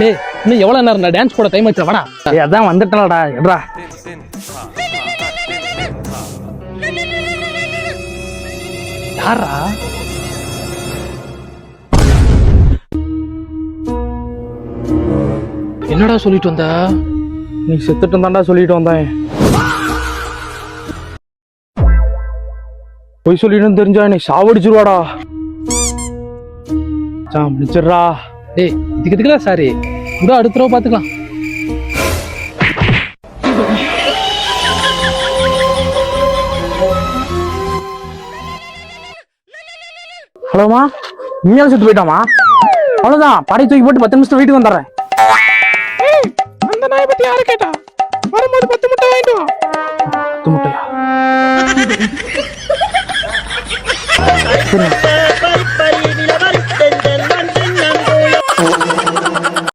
டேய் இன்னும் எவ்வளவு நேரம் டான்ஸ் போட டைம் ஆச்சு வாடா. ஏய் அதான் வந்துட்டலடா எட்ரா. யாரா? என்னடா சொல்லிட்டு வந்த? நீ செத்துட்டு தான்டா சொல்லிட்டு வந்தேன். பொய் சொல்லிட்டு தெரிஞ்சா என்னை சாவடிச்சிருவாடா. முடிச்சிடுறா. டேய் இதுக்குதான் சாரி கூட அடுத்த தடவை பாத்துக்கலாம். ஹலோமா, உண்மையால செத்து போயிட்டாமா? அவ்வளவுதான், படை தூக்கி போட்டு 10 நிமிஷம் வீட்டுக்கு வந்துடுறேன். அந்த நாயை பத்தி யாரு கேட்டா? வரும்போது 10 முட்டை வாங்கிட்டு வா. 10 முட்டையா? சரி.